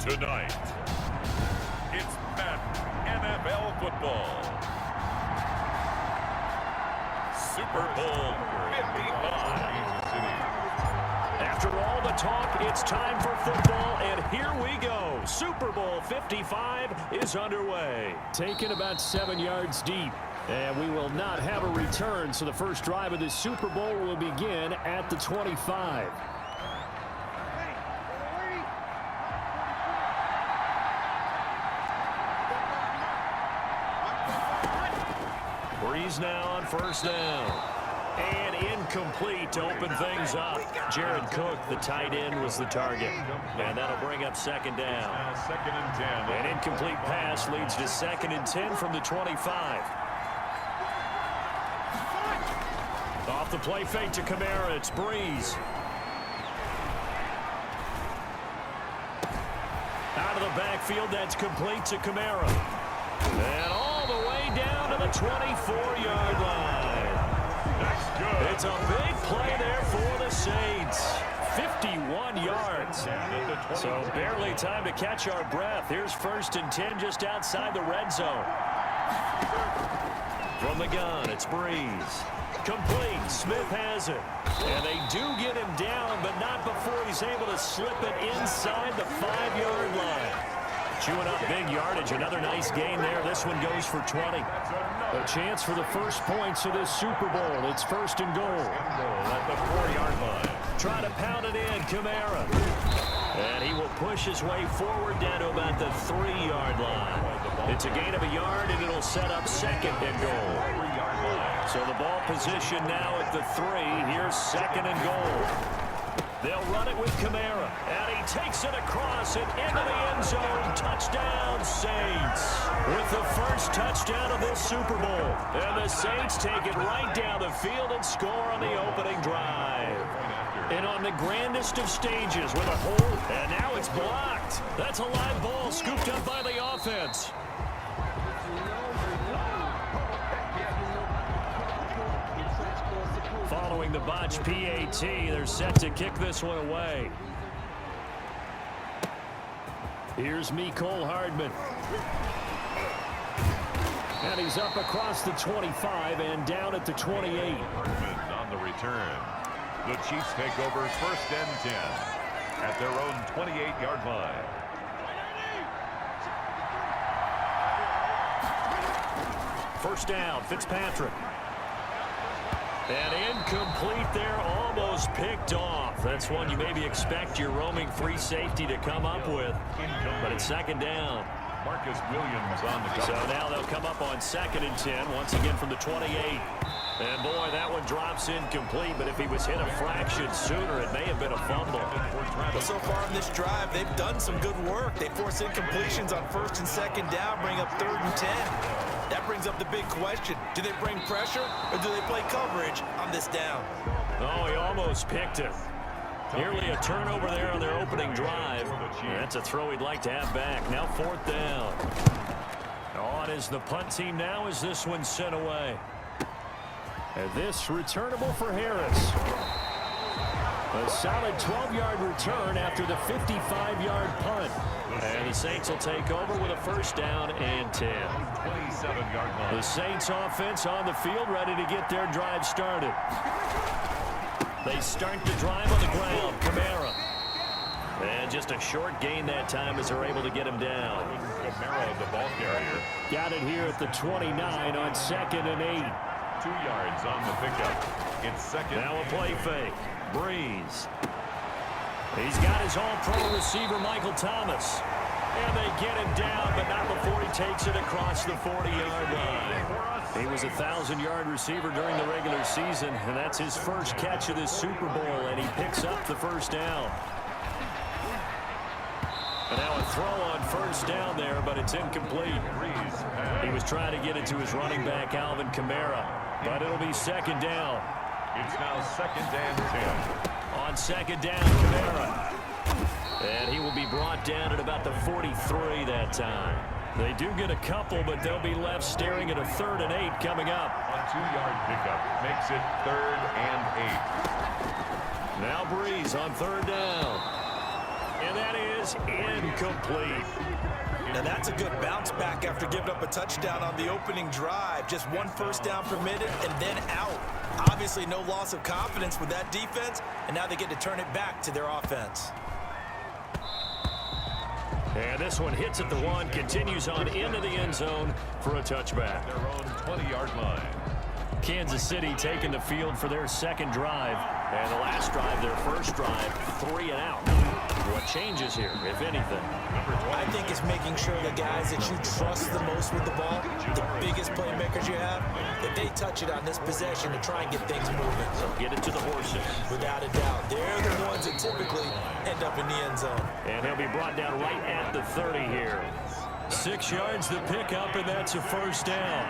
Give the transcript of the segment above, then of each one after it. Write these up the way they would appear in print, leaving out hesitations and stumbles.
Tonight, it's Madden NFL football. Super Bowl 55. After all the talk, it's time for football, and here we go. Super Bowl 55 is underway. Taken about 7 yards deep, and we will not have a return, so the first drive of the Super Bowl will begin at the 25. Breeze now on first down. And incomplete to open things up. Jared Cook, the tight end, was the target. And that'll bring up second down. Second and 10. An incomplete pass leads to second and 10 from the 25. Off the play fake to Kamara, it's Breeze. Out of the backfield, that's complete to Kamara. And all the way down to the 24-yard line. It's a big play there for the Saints. 51 yards. So barely time to catch our breath. Here's first and 10 just outside the red zone. From the gun, it's Breeze. Complete. Smith has it. And they do get him down, but not before he's able to slip it inside the 5-yard line. Chewing up big yardage. Another nice gain there. This one goes for 20. A chance for the first points of this Super Bowl. It's first and goal. At the 4-yard line. Try to pound it in, Kamara. And he will push his way forward down to about the 3-yard line. It's a gain of a yard, and it'll set up second and goal. So the ball position now at the 3. Here's second and goal. They'll run it with Kamara, and he takes it across and into the end zone. Touchdown, Saints. With the first touchdown of this Super Bowl. And the Saints take it right down the field and score on the opening drive. And on the grandest of stages with a hole, and now it's blocked. That's a live ball scooped up by the offense. Following the botch PAT, they're set to kick this one away. Here's Mecole Hardman. And he's up across the 25 and down at the 28. Hardman on the return. The Chiefs take over first and 10 at their own 28-yard line. First down, Fitzpatrick. And incomplete there, almost picked off. That's one you maybe expect your roaming free safety to come up with. But it's second down. Marcus Williams on the cover. So now they'll come up on second and 10, once again from the 28. And boy, that one drops incomplete, but if he was hit a fraction sooner, it may have been a fumble. Well, so far in this drive, they've done some good work. They force incompletions on first and second down, bring up third and 10. That brings up the big question. Do they bring pressure or do they play coverage on this down? Oh, he almost picked it. Nearly a turnover there on their opening drive. That's a throw he'd like to have back. Now fourth down. On is the punt team now as this one's sent away. And this returnable for Harris. A solid 12-yard return after the 55-yard punt. And the Saints will take over with a first down and 10. 27-yard line. The Saints offense on the field ready to get their drive started. They start the drive on the ground. Kamara. And just a short gain that time as they're able to get him down. Kamara, the ball carrier. Got it here at the 29 on second and 8. 2 yards on the pickup. It's second. Now a play fake. Breeze. He's got his all-pro receiver, Michael Thomas. And they get him down, but not before he takes it across the 40-yard line. He was a 1,000-yard receiver during the regular season, and that's his first catch of this Super Bowl, and he picks up the first down. And now a throw on first down there, but it's incomplete. He was trying to get it to his running back, Alvin Kamara, but it'll be second down. It's now second and 10. On second down, Kamara. And he will be brought down at about the 43 that time. They do get a couple, but they'll be left staring at a 3rd and 8 coming up. A 2-yard pickup makes it 3rd and 8. Now Breeze on third down. And that is incomplete. Now that's a good bounce back after giving up a touchdown on the opening drive. Just one first down permitted and then out. Obviously no loss of confidence with that defense, and now they get to turn it back to their offense. And this one hits at the 1, continues on into the end zone for a touchback. Their own 20-yard line. Kansas City taking the field for their second drive. And the last drive, their first drive, 3 and out. What changes here, if anything? I think it's making sure the guys that you trust the most with the ball, the biggest playmakers you have, that they touch it on this possession to try and get things moving. So get it to the horses. Without a doubt. They're the ones that typically end up in the end zone. And he'll be brought down right at the 30 here. 6 yards to pick up, and that's a first down.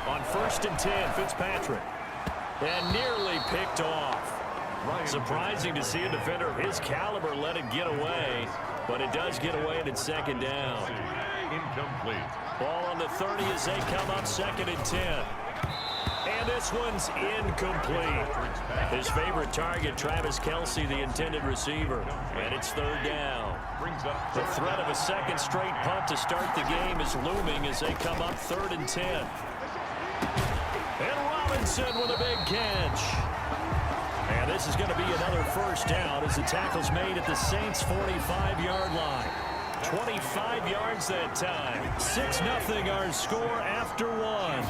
On 1st and 10, Fitzpatrick. And nearly picked off. Surprising to see a defender of his caliber let it get away, but it does get away and it's second down. Incomplete. Ball on the 30 as they come up 2nd and 10. And this one's incomplete. His favorite target, Travis Kelce, the intended receiver. And it's 3rd down. The threat of a second straight punt to start the game is looming as they come up 3rd and 10. And Robinson with a big catch. And this is going to be another first down as the tackle's made at the Saints' 45-yard line. 25 yards that time. 6-0 our score after 1.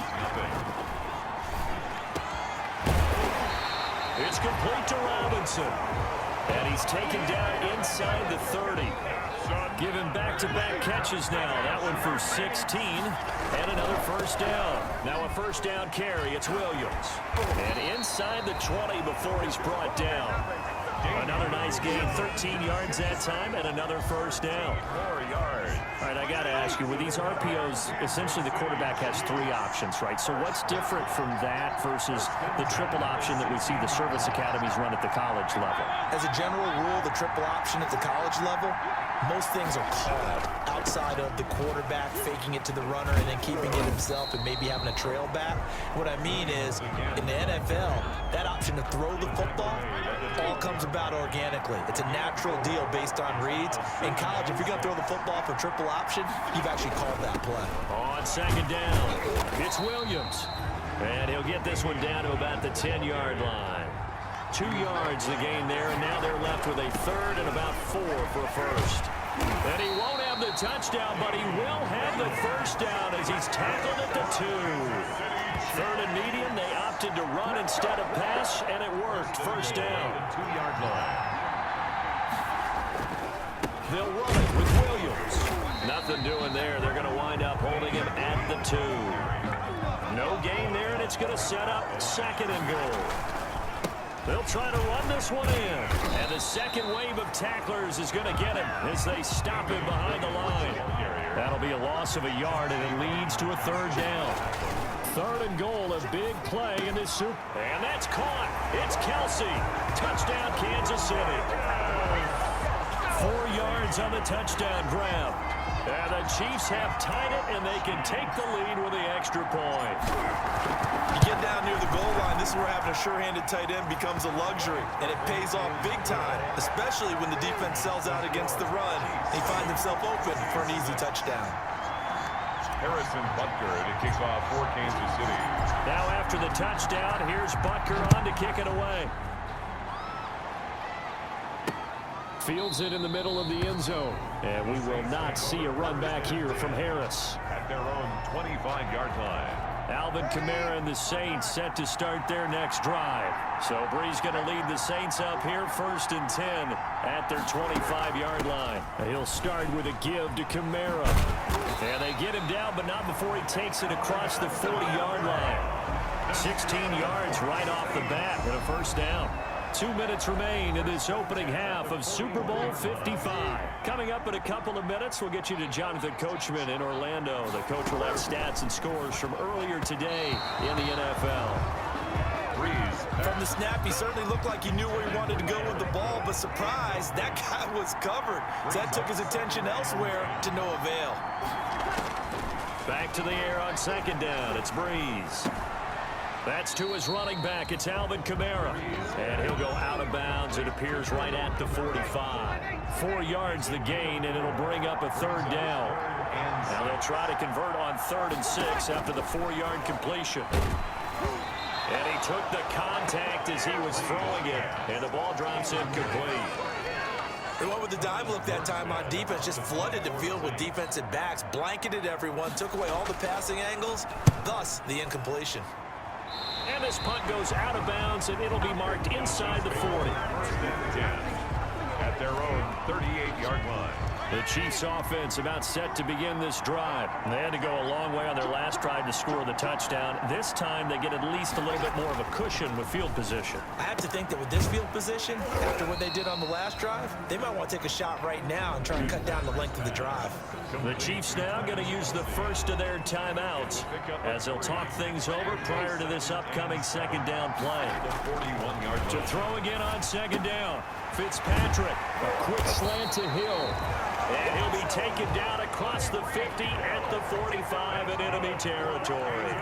It's complete to Robinson. And he's taken down inside the 30. Give him back-to-back catches now. That one for 16 and another first down. Now a first down carry. It's Williams. And inside the 20 before he's brought down. Another nice gain. 13 yards that time and another first down. 4 yards. All right, I got to ask you, with these RPOs, essentially the quarterback has 3 options, right? So what's different from that versus the triple option that we see the service academies run at the college level? As a general rule, the triple option at the college level, most things are called outside of the quarterback faking it to the runner and then keeping it himself and maybe having a trail back. What I mean is, in the NFL, that option to throw the football all comes about organically. It's a natural deal based on reads. In college, if you're going to throw the football for triple option, you've actually called that play. On 2nd down, it's Williams. And he'll get this one down to about the 10-yard line. 2 yards the gain there, and now they're left with a 3rd and about 4 for a first. And he won't have the touchdown, but he will have the first down as he's tackled at the 2. 3rd and medium, they opted to run instead of pass, and it worked. First down. 2-yard line. They'll run it with Williams. Nothing doing there. They're going to wind up holding him at the 2. No gain there, and it's going to set up 2nd and goal. They'll try to run this one in. And the second wave of tacklers is going to get him as they stop him behind the line. That'll be a loss of a yard, and it leads to a 3rd down. 3rd and goal, a big play in this soup. And that's caught. It's Kelce. Touchdown, Kansas City. 4 yards on the touchdown grab. And the Chiefs have tied it, and they can take the lead with the extra point. You get down near the goal line, this is where having a sure-handed tight end becomes a luxury, and it pays off big time, especially when the defense sells out against the run. He finds himself open for an easy touchdown. Harrison Butker to kick off for Kansas City. Now after the touchdown, here's Butker on to kick it away. Fields it in the middle of the end zone. And we will not see a run back here from Harris. At their own 25-yard line. Alvin Kamara and the Saints set to start their next drive. So Bree's going to lead the Saints up here 1st and 10 at their 25-yard line. He'll start with a give to Kamara. And they get him down, but not before he takes it across the 40-yard line. 16 yards right off the bat and a first down. 2 minutes remain in this opening half of Super Bowl 55. Coming up in a couple of minutes, we'll get you to Jonathan Coachman in Orlando. The coach will have stats and scores from earlier today in the NFL. From the snap, he certainly looked like he knew where he wanted to go with the ball, but surprise, that guy was covered. So that took his attention elsewhere to no avail. Back to the air on 2nd down. It's Breeze. That's to his running back. It's Alvin Kamara. And he'll go out of bounds. It appears right at the 45. 4 yards the gain, and it'll bring up a third down. Now they'll try to convert on 3rd and 6 after the 4-yard completion. And he took the contact as he was throwing it, and the ball drops incomplete. They went with the dive look that time on defense, just flooded the field with defensive backs, blanketed everyone, took away all the passing angles, thus the incompletion. And this punt goes out of bounds, and it'll be marked inside the 40. At their own 38-yard line. The Chiefs offense about set to begin this drive. They had to go a long way on their last drive to score the touchdown. This time they get at least a little bit more of a cushion with field position. I have to think that with this field position, after what they did on the last drive, they might want to take a shot right now and try and cut down the length of the drive. The Chiefs now going to use the first of their timeouts as they'll talk things over prior to this upcoming second down play. To throw again on second down, Fitzpatrick, a quick slant to Hill. And he'll be taken down across the 50 at the 45 in enemy territory.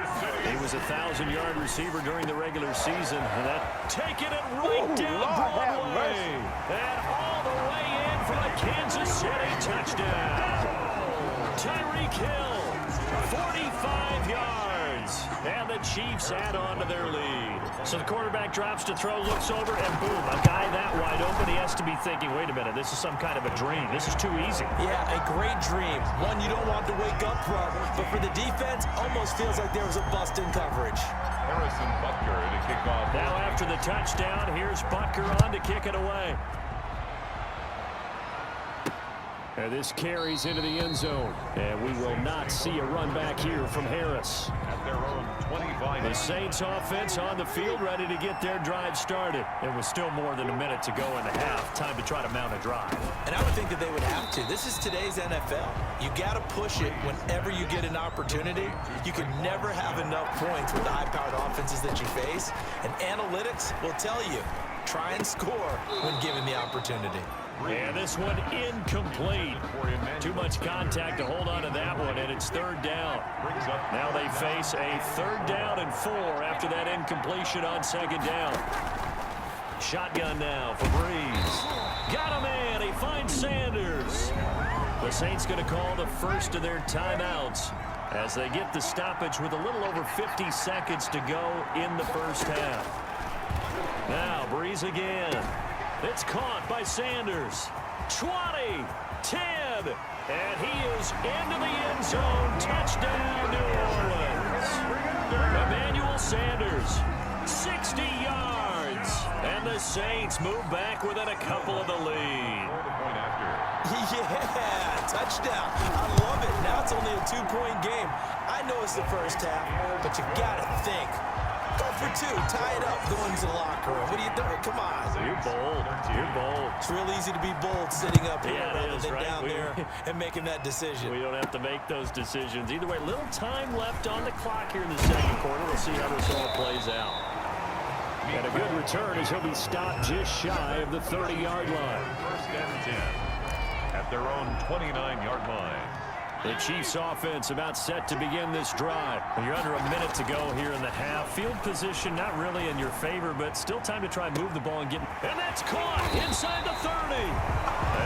He was a 1,000-yard receiver during the regular season. And that taking it right down Broadway. And all the way in for the Kansas City touchdown. Tyreek Hill, 45 yards. And the Chiefs add on to their lead. So the quarterback drops to throw, looks over, and boom, a guy that wide open. He has to be thinking, wait a minute, this is some kind of a dream. This is too easy. Yeah, a great dream. One you don't want to wake up from. But for the defense, almost feels like there was a bust in coverage. Harrison Butker to kick off. Now after the touchdown, here's Butker on to kick it away. And this carries into the end zone. And we will not see a run back here from Harris. At their own 25. The Saints offense on the field ready to get their drive started. It was still more than a minute to go in the half. Time to try to mount a drive. And I would think that they would have to. This is today's NFL. You got to push it whenever you get an opportunity. You can never have enough points with the high-powered offenses that you face. And analytics will tell you, try and score when given the opportunity. And this one incomplete. Too much contact to hold on to that one, and it's 3rd down. Now they face a 3rd down and 4 after that incompletion on 2nd down. Shotgun now for Breeze. Got a man. He finds Sanders. The Saints going to call the first of their timeouts as they get the stoppage with a little over 50 seconds to go in the first half. Now Breeze again. It's caught by Sanders. 20, 10, and he is into the end zone. Touchdown, New Orleans. Emmanuel Sanders, 60 yards. And the Saints move back within a couple of the lead. Yeah, touchdown. I love it. Now it's only a 2-point game. I know it's the first half, but you got to think. Go for 2, tie it up, going to the locker room. What are you doing? Come on. You're bold. You're bold. It's real easy to be bold sitting up here rather than right? down there and making that decision. We don't have to make those decisions. Either way, little time left on the clock here in the second quarter. We'll see how this all plays out. And a good return as he'll be stopped just shy of the 30-yard line. 1st and 10 at their own 29-yard line. The Chiefs offense about set to begin this drive. You're under a minute to go here in the half. Field position not really in your favor, but still time to try and move the ball and get. And that's caught inside the 30.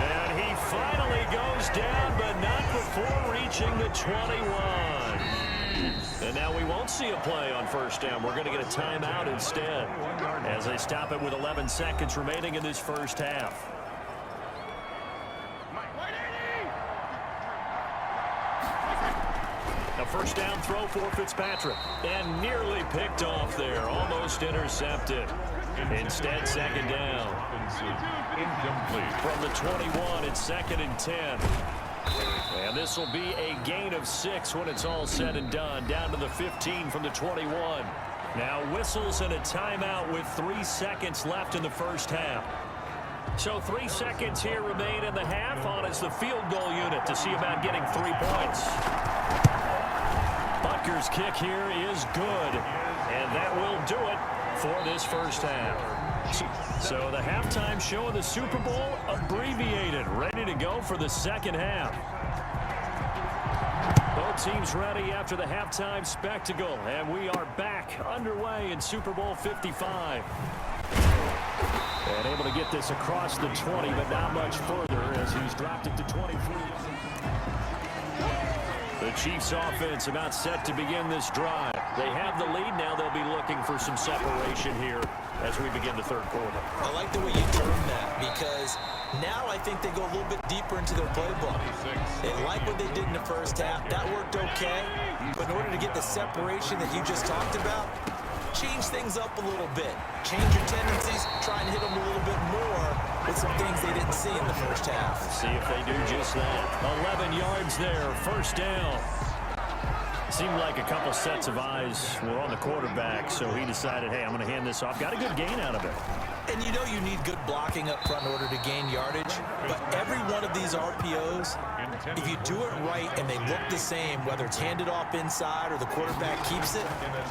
And he finally goes down, but not before reaching the 21. And now we won't see a play on 1st down. We're going to get a timeout instead as they stop it with 11 seconds remaining in this first half. A 1st down throw for Fitzpatrick. And nearly picked off there. Almost intercepted. Instead, 2nd down. Incomplete. From the 21, it's 2nd and 10. And this will be a gain of 6 when it's all said and done. Down to the 15 from the 21. Now whistles and a timeout with 3 seconds left in the first half. So 3 seconds here remain in the half on as the field goal unit to see about getting 3 points. Butker's kick here is good, and that will do it for this first half. So the halftime show of the Super Bowl abbreviated, ready to go for the second half. Both teams ready after the halftime spectacle, and we are back underway in Super Bowl 55. And able to get this across the 20, but not much further as he's dropped it to 23. The Chiefs offense about set to begin this drive. They have the lead now. They'll be looking for some separation here as we begin the third quarter. I like the way you termed that because now I think they go a little bit deeper into their playbook. They like what they did in the first half. That worked okay. But in order to get the separation that you just talked about, change things up a little bit. Change your tendencies, try and hit them a little bit more with some things they didn't see in the first half. See if they do just that. 11 yards there, first down. Seemed like a couple sets of eyes were on the quarterback, so he decided, hey, I'm going to hand this off. Got a good gain out of it. And you know you need good blocking up front in order to gain yardage. But every one of these RPOs, if you do it right and they look the same, whether it's handed off inside or the quarterback keeps it,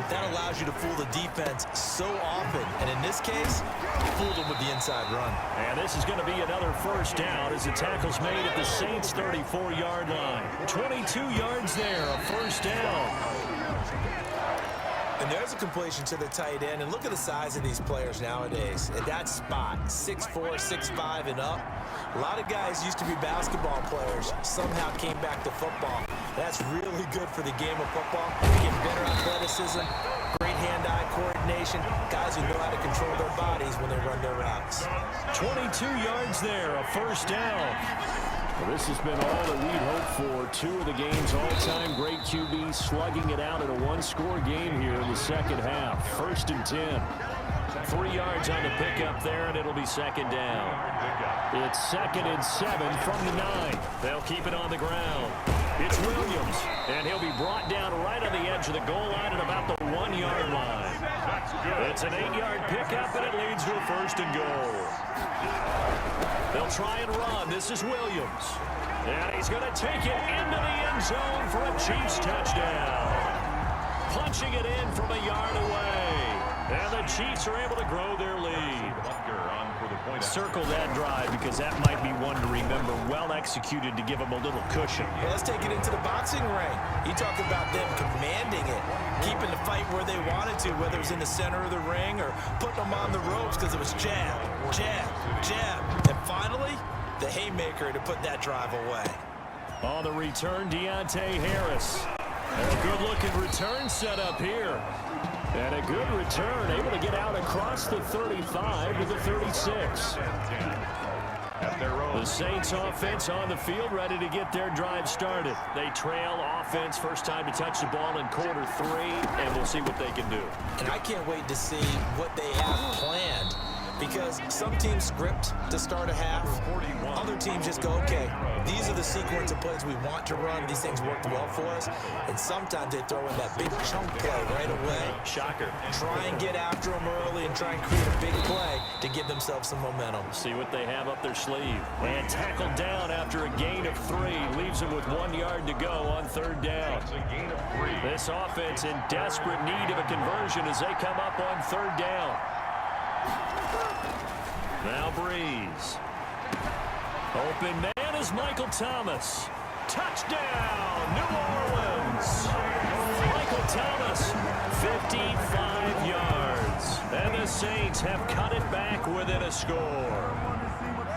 that allows you to fool the defense so often. And in this case, you fooled them with the inside run. And this is going to be another first down as the tackle's made at the Saints' 34-yard line. 22 yards there, a first down. And there's a completion to the tight end. And look at the size of these players nowadays. At that spot, 6'4", 6'5", and up. A lot of guys used to be basketball players, somehow came back to football. That's really good for the game of football. They get better athleticism, great hand-eye coordination, guys who know how to control their bodies when they run their routes. 22 yards there, a first down. Well, this has been all that we'd hoped for. Two of the game's all-time great QBs slugging it out in a one-score game here in the second half. First and 10. 3 yards on the pickup there, and it'll be second down. It's second and 7 from the 9. They'll keep it on the ground. It's Williams, and he'll be brought down right on the edge of the goal line at about the 1-yard line. It's an 8-yard pickup, and it leads to a first and goal. They'll try and run. This is Williams. And he's going to take it into the end zone for a Chiefs touchdown. Punching it in from a yard away. And the Chiefs are able to grow their lead. Circle that drive because that might be one to remember. Well executed to give them a little cushion. Well, let's take it into the boxing ring. You talk about them commanding it, keeping the fight where they wanted to, whether it was in the center of the ring or putting them on the ropes because it was jab, jab, jab. And finally, the haymaker to put that drive away. On the return, Deontay Harris. And a good-looking return set up here. And a good return, able to get out across the 35 to the 36. The Saints offense on the field, ready to get their drive started. They trail offense, first time to touch the ball in quarter 3, and we'll see what they can do. And I can't wait to see what they have planned. Because some teams script to start a half. Other teams just go, okay, these are the sequence of plays we want to run. These things worked well for us. And sometimes they throw in that big chunk play right away. Shocker. Try and get after them early and try and create a big play to give themselves some momentum. See what they have up their sleeve. And tackled down after a gain of 3. Leaves them with 1 yard to go on third down. This offense in desperate need of a conversion as they come up on third down. Now Breeze. Open man is Michael Thomas. Touchdown, New Orleans. Michael Thomas, 55 yards. And the Saints have cut it back within a score.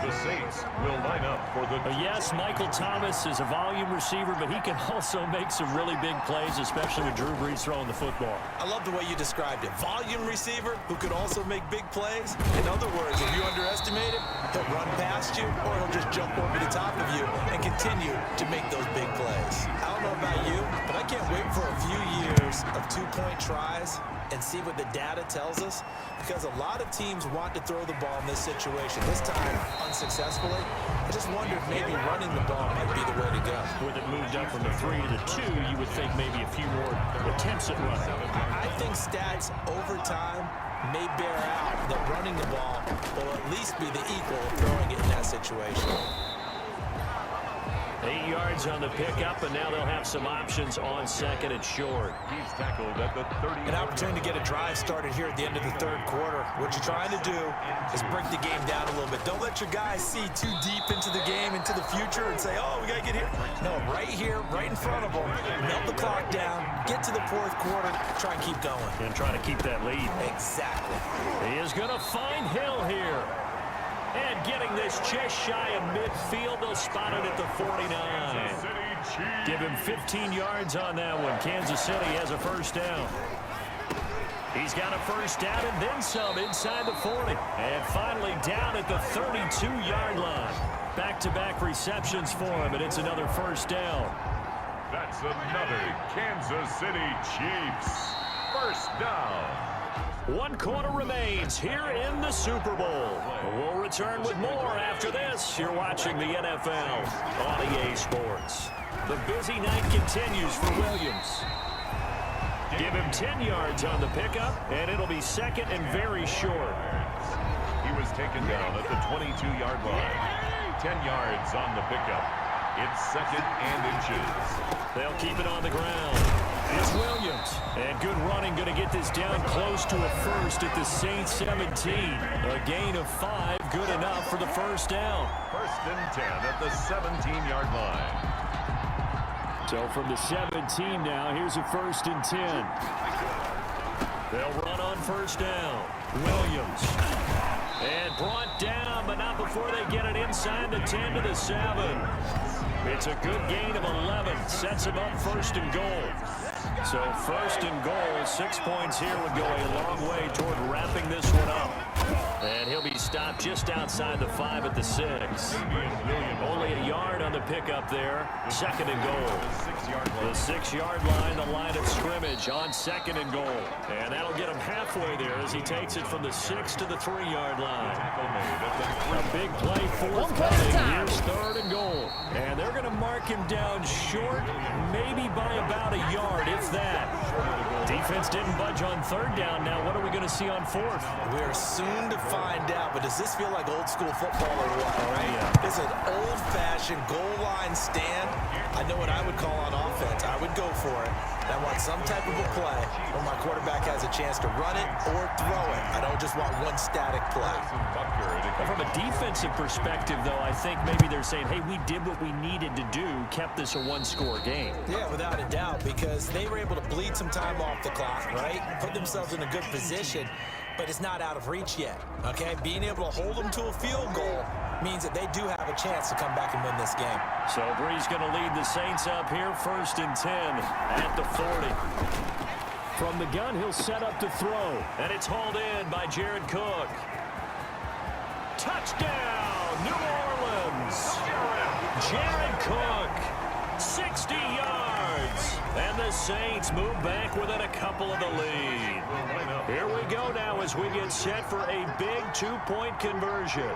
The Saints will line up for the... Yes, Michael Thomas is a volume receiver, but he can also make some really big plays, especially with Drew Brees throwing the football. I love the way you described it. Volume receiver who could also make big plays. In other words, if you underestimate it, he'll run past you or he'll just jump over the top of you and continue to make those big plays. I don't know about you, but I can't wait for a few years of two-point tries and see what the data tells us, because a lot of teams want to throw the ball in this situation. This time, unsuccessfully. I just wonder if maybe running the ball might be the way to go. With it moved up from the 3 to the 2, you would think maybe a few more attempts at running. I think stats over time may bear out that running the ball will at least be the equal of throwing it in that situation. 8 yards on the pickup, and now they'll have some options on second and short. He's tackled at the 30. An opportunity to get a drive started here at the end of the third quarter. What you're trying to do is break the game down a little bit. Don't let your guys see too deep into the game, into the future, and say, oh, we got to get here. No, right here, right in front of them. Melt the clock down, get to the fourth quarter, try and keep going. And try to keep that lead. Exactly. He is going to find Hill here. And getting this just shy of midfield, they'll spot it at the 49. Give him 15 yards on that one. Kansas City has a first down. He's got a first down and then some inside the 40. And finally down at the 32-yard line. Back-to-back receptions for him, and it's another first down. That's another Kansas City Chiefs first down. 1 quarter remains here in the Super Bowl. We'll return with more after this. You're watching the NFL on EA Sports. The busy night continues for Williams. Give him 10 yards on the pickup, and it'll be second and very short. He was taken down at the 22-yard line. 10 yards on the pickup. It's second and inches. They'll keep it on the ground. It's Williams. And good running, going to get this down close to a first at the Saints 17. A gain of 5, good enough for the first down. First and 10 at the 17-yard line. So from the 17 now, here's a first and 10. They'll run on first down. Williams. And brought down, but not before they get it inside the 10 to the 7. It's a good gain of 11. Sets him up first and goal. So first and goal, 6 points here would go a long way toward wrapping this one up. And he'll be stopped just outside the 5 at the 6. Only a yard on the pickup there. Second and goal. The 6-yard line, the line of scrimmage on second and goal. And that'll get him halfway there as he takes it from the 6 to the 3-yard line. A big play forthcoming. Here's third and goal. And they're going to mark him down short, maybe by about a yard, if that. Defense didn't budge on third down. Now what are we going to see on fourth? We're soon to find out, but does this feel like old school football or what, right? Yeah. It's an old-fashioned goal line stand. I know what I would call on offense. I would go for it. I want some type of a play where my quarterback has a chance to run it or throw it. I don't just want one static play. From a defensive perspective, though, I think maybe they're saying, hey, we did what we needed to do, kept this a one-score game. Yeah, without a doubt, because they were able to bleed some time off the clock, right? Put themselves in a good position, but it's not out of reach yet, okay? Being able to hold them to a field goal means that they do have a chance to come back and win this game. So Bree's going to lead the Saints up here, first and 10 at the 40. From the gun, he'll set up to throw, and it's hauled in by Jared Cook. Touchdown, New Orleans. Jared Cook, 60 yards. And the Saints move back within a couple of the lead. Here we go now as we get set for a big two-point conversion.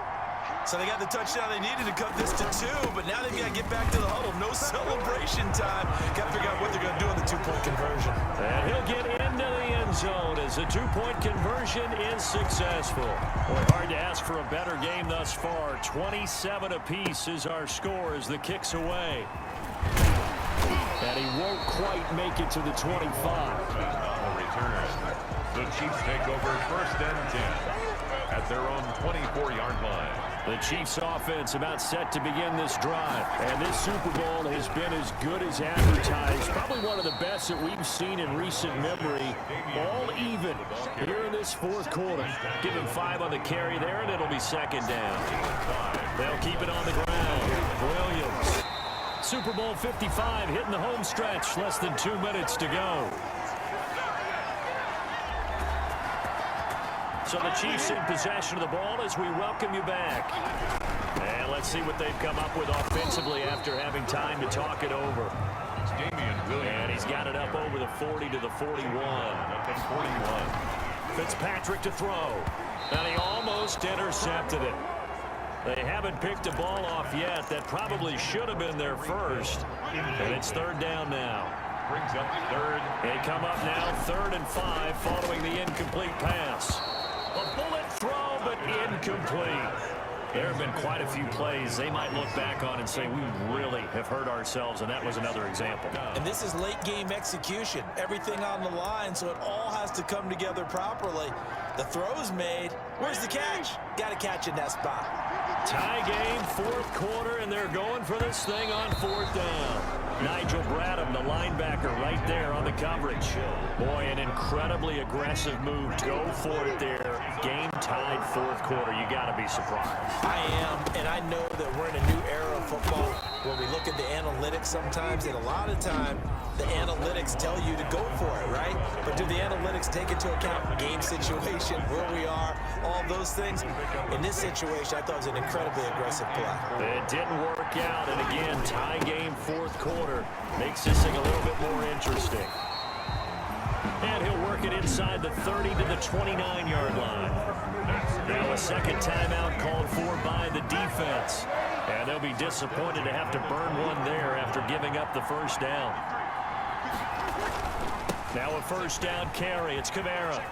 So they got the touchdown they needed to cut this to 2, but now they've got to get back to the huddle. No celebration time. Got to figure out what they're going to do on the two-point conversion. And he'll get into the end zone as the two-point conversion is successful. Boy, hard to ask for a better game thus far. 27 apiece is our score as the kick's away. And he won't quite make it to the 25. On the return, the Chiefs take over first and 10 at their own 24-yard line. The Chiefs offense about set to begin this drive. And this Super Bowl has been as good as advertised. Probably one of the best that we've seen in recent memory. All even here in this fourth quarter. Give him 5 on the carry there, and it'll be second down. They'll keep it on the ground. Williams. Super Bowl 55 hitting the home stretch. Less than 2 minutes to go. So the Chiefs in possession of the ball as we welcome you back. And let's see what they've come up with offensively after having time to talk it over. It's Damian Williams. And he's got it up over the 40 to the 41. Up at 41. Fitzpatrick to throw. And he almost intercepted it. They haven't picked a ball off yet. That probably should have been their first. And it's third down now. Brings up third. They come up now, 3rd and 5, following the incomplete pass. A bullet throw, but incomplete. There have been quite a few plays they might look back on and say, we really have hurt ourselves, and that was another example. And this is late game execution. Everything on the line, so it all has to come together properly. The throw's made. Where's the catch? Got to catch in that spot. Tie game, fourth quarter, and they're going for this thing on fourth down. Nigel Bradham, the linebacker, right there on the coverage. Boy, an incredibly aggressive move. Go for it there. Game tied fourth quarter. You got to be surprised. I am, and I know that we're in a new era of football where we look at the analytics sometimes, and a lot of time the analytics tell you to go for it, right? But do the analytics take into account game situation, where we are, all those things? In this situation, I thought it was an incredibly aggressive play. It didn't work out, and again, tie game fourth quarter makes this thing a little bit more interesting. And he'll work it inside the 30 to the 29-yard line. Now a second timeout called for by the defense. And they'll be disappointed to have to burn one there after giving up the first down. Now a first down carry. It's Kamara.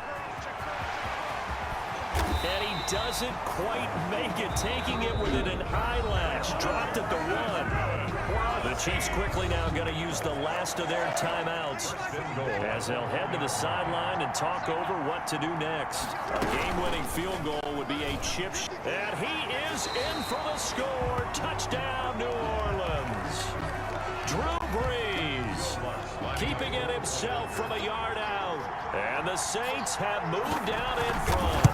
And he doesn't quite make it, taking it within an eyelash. Dropped at the 1. The Chiefs quickly now going to use the last of their timeouts as they'll head to the sideline and talk over what to do next. A game-winning field goal would be a chip. And he is in for the score. Touchdown, New Orleans. Drew Brees keeping it himself from a yard out. And the Saints have moved down in front.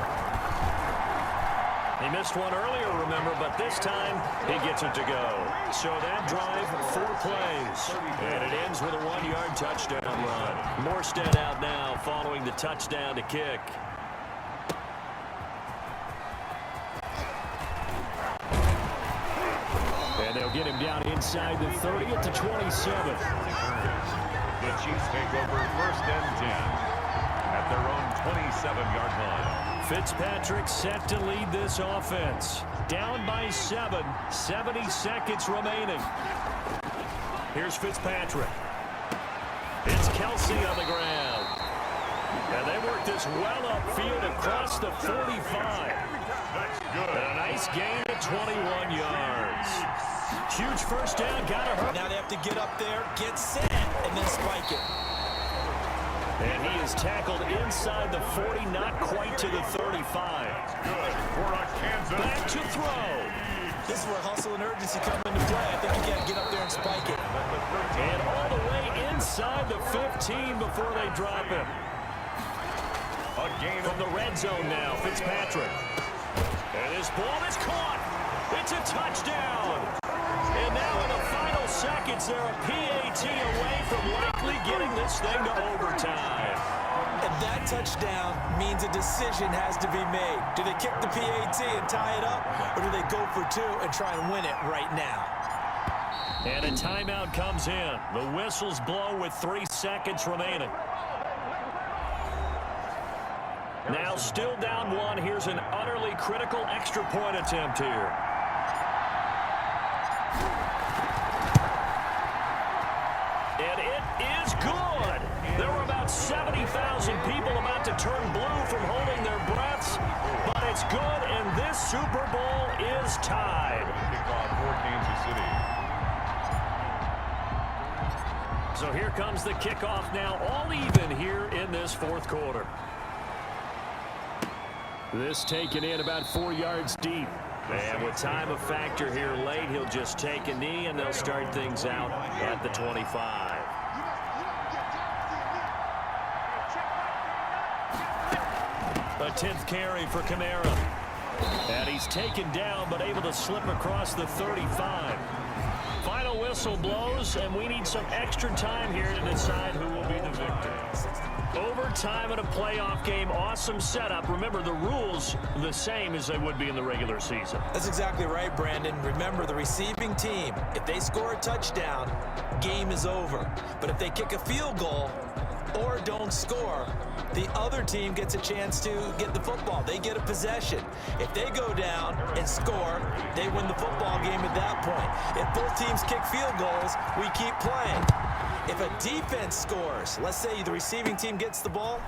He missed one earlier, remember, but this time he gets it to go. So that drive, 4 plays. And it ends with a 1-yard touchdown run. Morstead out now following the touchdown to kick. And they'll get him down inside the 30 at the 27. The Chiefs take over first and 10 at their own 27-yard line. Fitzpatrick set to lead this offense. Down by 7, 70 seconds remaining. Here's Fitzpatrick. It's Kelsey on the ground. And they work this well upfield across the 45. And a nice gain of 21 yards. Huge first down, got to hurt. Now they have to get up there, get set, and then spike it. And he is tackled inside the 40, not quite to the 35. Back to throw. This is where hustle and urgency come into play. I think you got to get up there and spike it. And all the way inside the 15 before they drop him. A gain from the red zone now, Fitzpatrick. And his ball is caught. It's a touchdown. And now in the final seconds, they're a PAT away from likely getting this thing to overtime. And that touchdown means a decision has to be made. Do they kick the PAT and tie it up, or do they go for 2 and try and win it right now? And a timeout comes in. The whistles blow with 3 seconds remaining. Now still down 1. Here's an utterly critical extra point attempt here. And it is good. There were about 70,000 people about to turn blue from holding their breaths, but it's good, and this Super Bowl is tied. Kickoff for Kansas City. So here comes the kickoff now, all even here in this fourth quarter. This taken in about 4 yards deep. And with time a factor here late, he'll just take a knee, and they'll start things out at the 25. A 10th carry for Kamara. And he's taken down, but able to slip across the 35. Final whistle blows, and we need some extra time here to decide who will be the victor. Overtime in a playoff game, awesome setup. Remember, the rules the same as they would be in the regular season. That's exactly right, Brandon. Remember, the receiving team, if they score a touchdown, game is over. But if they kick a field goal or don't score, the other team gets a chance to get the football. They get a possession. If they go down and score, they win the football game at that point. If both teams kick field goals, we keep playing. If a defense scores, let's say the receiving team gets the ball,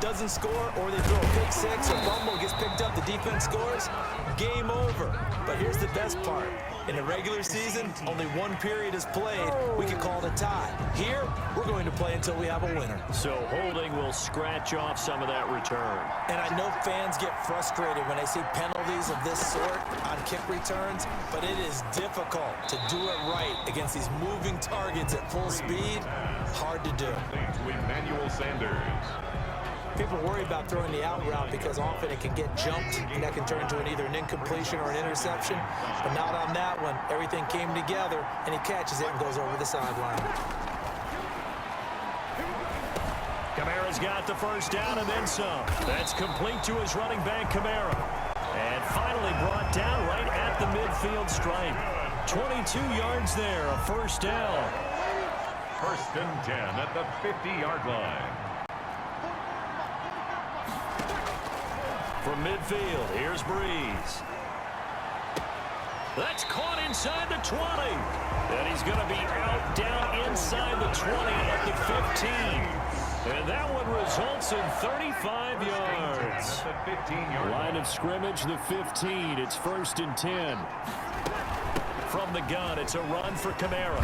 doesn't score, or they throw a pick six or fumble, gets picked up, the defense scores, game over. But here's the best part. In the regular season, only one period is played. We can call it a tie. Here, we're going to play until we have a winner. So holding will scratch off some of that return. And I know fans get frustrated when they see penalties of this sort on kick returns, but it is difficult to do it right against these moving targets at full speed. Hard to do. To Emmanuel Sanders. People worry about throwing the out route because often it can get jumped, and that can turn into either an incompletion or an interception. But not on that one. Everything came together, and he catches it and goes over the sideline. Kamara's got the first down and then some. That's complete to his running back, Kamara. And finally brought down right at the midfield stripe. 22 yards there, a first down. First and 10 at the 50-yard line. From midfield, here's Breeze. That's caught inside the 20. And he's going to be out down inside the 20 at the 15. And that one results in 35 yards. Line of scrimmage, the 15. It's first and 10. From the gun, it's a run for Kamara.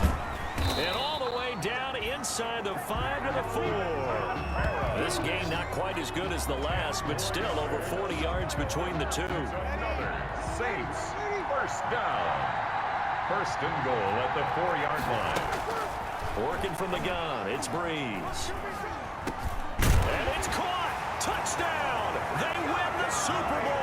And all the way down inside the 5 to the 4. This game not quite as good as the last, but still over 40 yards between the two. Another Saints first down. First and goal at the 4-yard line. Working from the gun, it's Breeze. And it's caught. Touchdown. They win the Super Bowl.